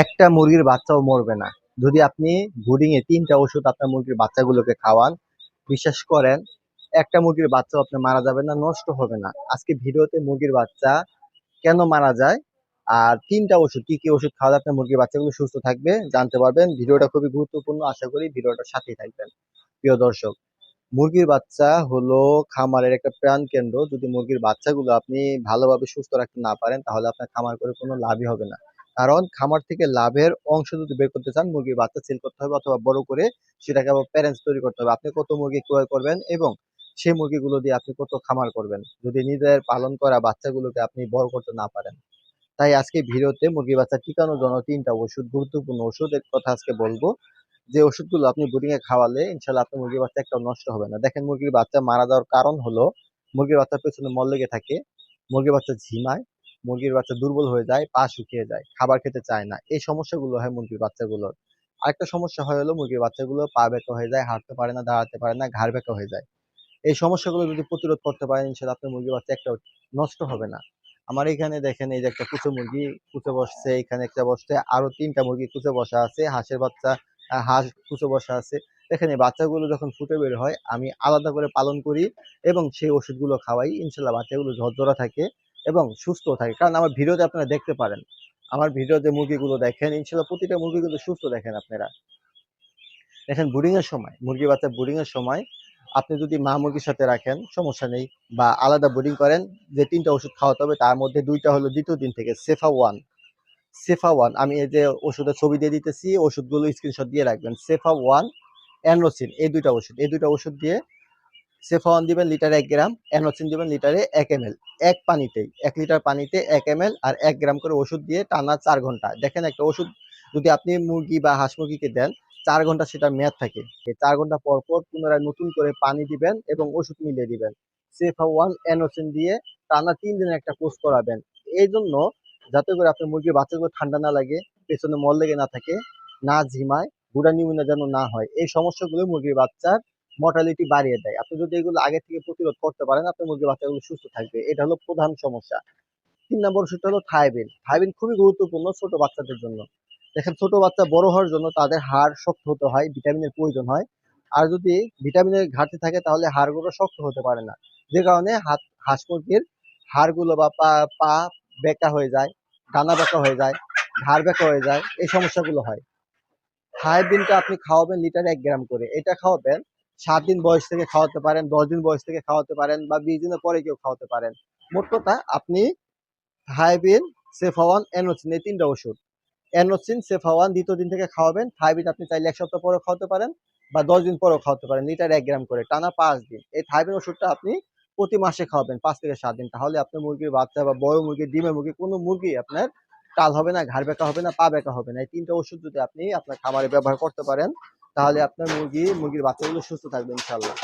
একটা মুরগির বাচ্চাও মরবে না। যদি আপনি ব্রুডিং এ ৩ টা ওষুধ আপনার মুরগির বাচ্চাগুলোকে খাওয়ান, বিশ্বাস করেন একটা মুরগির বাচ্চাও আপনার মারা যাবে না, নষ্ট হবে না। আজকে ভিডিওতে মুরগির বাচ্চা কেন মারা যায় আর ৩ টা ওষুধ কি, কি ওষুধ খাওয়ালে আপনার মুরগির বাচ্চাগুলো সুস্থ থাকবে জানতে পারবেন। ভিডিওটা খুবই গুরুত্বপূর্ণ। আশা করি ভিডিওটার সাথেই থাকবেন। প্রিয় দর্শক, মুরগির বাচ্চা হলো খামারের একটা প্রাণকেন্দ্র। যদি মুরগির বাচ্চাগুলো আপনি ভালোভাবে সুস্থ রাখতে না পারেন তাহলে আপনার খামার করে কোনো লাভই হবে না। কারণ খামার থেকে লাভের অংশ যদি বের করতে চান মুরগির বাচ্চা সেল করতে হবে অথবা বড় করে সেটাকে আবার প্যারেন্টস তৈরি করতে হবে। আপনি কত মুরগি ক্রয় করবেন এবং সেই মুরগিগুলো দিয়ে আপনি কত খামার করবেন যদি নিজের পালন করা বাচ্চাগুলোকে আপনি বড় করতে না পারেন। তাই আজকে ভিডিওতে মুরগির বাচ্চা টিকানোর জন্য ৩ টা ওষুধ, গুরুত্বপূর্ণ ওষুধের কথা আজকে বলবো। যে ওষুধগুলো আপনি ব্রুডিং এ খাওয়ালে ইনশাআল্লাহ আপনার মুরগির বাচ্চা একটাও নষ্ট হবে না। দেখেন মুরগির বাচ্চা মারা যাওয়ার কারণ হলো মুরগির বাচ্চার পেছনে মল লেগে থাকে, মুরগির বাচ্চা ঝিমায়, মুরগির বাচ্চা দুর্বল হয়ে যায়, পা শুকিয়ে যায়, খাবার খেতে চায় না। এই সমস্যাগুলো হয় মুরগির বাচ্চাগুলোর। আরেকটা সমস্যা হয় হলো মুরগির বাচ্চাগুলো পা ব্যাকা হয়ে যায়, হাঁটতে পারে না, দাঁড়াতে পারে না, ঘাড় ব্যাকা হয়ে যায়। এই সমস্যাগুলো যদি প্রতিরোধ করতে পারেন ইনশাআল্লাহ আপনার মুরগির বাচ্চা একটাও নষ্ট হবে না। আমার এখানে দেখেন এই যে একটা কুচো মুরগি কুচে বসছে, এখানে একটা বসছে, আরো ৩ টা মুরগি কুচে বসা আছে, হাঁসের বাচ্চা হাঁস কুচে বসা আছে। দেখেন এই বাচ্চাগুলো যখন ফুটে বের হয় আমি আলাদা করে পালন করি এবং সেই ওষুধগুলো খাওয়াই। ইনশাআল্লাহ বাচ্চাগুলো ঝরঝরা থাকে এবং সুস্থ থাকে। কারণ আমার ভিডিওতে আপনারা দেখতে পারেন। আমার ভিডিওতে মুরগিগুলো দেখেন ইনশাআল্লাহ প্রতিটা মুরগি কিন্তু সুস্থ দেখেন আপনারা। দেখেন ব্রুডিং এর সময় মুরগির বাচ্চা ব্রুডিং এর সময় আপনি যদি মা মুরগির সাথে রাখেন সমস্যা নেই বা আলাদা ব্রুডিং করেন যে ৩ টা ওষুধ খাওয়াতে হবে তার মধ্যে ২ টা হলো দ্বিতীয় দিন থেকে সেফা ওয়ান আমি এই যে ওষুধের ছবি দিয়ে দিতেছি ওষুধগুলো স্ক্রিনশট দিয়ে রাখবেন। সেফা ওয়ান, অ্যানোসিন এই দুইটা ওষুধ দিয়ে সেফা ওয়ান দিবেন লিটারে ১ গ্রাম, অ্যানোসিন দিবেন লিটারে ১ এমএল। এক পানিতেই ১ লিটার পানিতে ১ এমএল আর ১ গ্রাম করে ওষুধ দিয়ে টানা ৪ ঘন্টা। দেখেন একটা ওষুধ যদি আপনি মুরগি বা হাঁস মুরগিকে দেন ৪ ঘন্টা সেটার মেয়াদ থাকে। এই ৪ ঘন্টা পর, পর পুনরায় নতুন করে পানি দিবেন এবং ওষুধ মিলিয়ে দিবেন। সেফা ওয়ান, অ্যানোসিন দিয়ে টানা ৩ দিনের একটা কোর্স করাবেন। এইজন্য যাতে করে আপনার মুরগির বাচ্চাগুলো ঠান্ডা না লাগে, পেছনে মল লেগে না থাকে, না ঝিমায়, গুঁড়া নিউমোনিয়া যেন না হয়। এই সমস্যাগুলো মুরগির বাচ্চার মর্টালিটি বাড়িয়ে দেয়। আপনি যদি এগুলো আগে থেকে প্রতিরোধ করতে পারেন আপনার মুরগির বাচ্চাগুলো সুস্থ থাকবে। এটা হলো প্রধান সমস্যা। ৩ নম্বর ওষুধটা হলো থায়াবিন। থায়াবিন খুবই গুরুত্বপূর্ণ ছোট বাচ্চাদের জন্য। দেখেন ছোট বাচ্চা বড় হওয়ার জন্য তাদের হাড় শক্ত হতে হয়, ভিটামিনের প্রয়োজন হয়। আর যদি ভিটামিনের ঘাটতি থাকে তাহলে হাড়গুলো শক্ত হতে পারে না। যে কারণে হাঁস মুরগির হাড়গুলো বা পা বেঁকা হয়ে যায়, ডানা বেঁকা হয়ে যায়, ঘাড় বেঁকা হয়ে যায়, এই সমস্যাগুলো হয়। থায়াবিনটা আপনি খাওয়াবেন লিটারে ১ গ্রাম করে। এটা খাওয়াবেন ৭ দিন বয়স থেকে খাওয়াতে পারেন, ১০ দিন বয়স থেকে খাওয়াতে পারেন বা ২০ দিনের পরে কেউ খাওয়াতে পারেন। মোট কথা আপনি থায়াবিন, সেফা ওয়ান, অ্যানোসিন এই ৩ টা ওষুধ। অ্যানোসিন, সেফা ওয়ান ২য় দিন থেকে খাওয়াবেন। থায়াবিন আপনি চাইলে ১ সপ্তাহ পরেও খাওয়াতে পারেন বা ১০ দিন পরেও খাওয়াতে পারেন। লিটারে ১ গ্রাম করে টানা ৫ দিন। এই থায়াবিন ওষুধটা আপনি প্রতি মাসে খাওয়াবেন ৫ থেকে ৭ দিন। তাহলে আপনার মুরগির বাচ্চা বা বড় মুরগি, ডিমের মুরগি কোনো মুরগি আপনার টাল হবে না, ঘাড় ব্যাকা হবে না, পা ব্যাকা হবে না। এই ৩ টা ওষুধ যদি আপনি আপনার খামারে ব্যবহার করতে পারেন তাহলে আপনার মুরগির বাচ্চাগুলো সুস্থ থাকবে ইনশাআল্লাহ।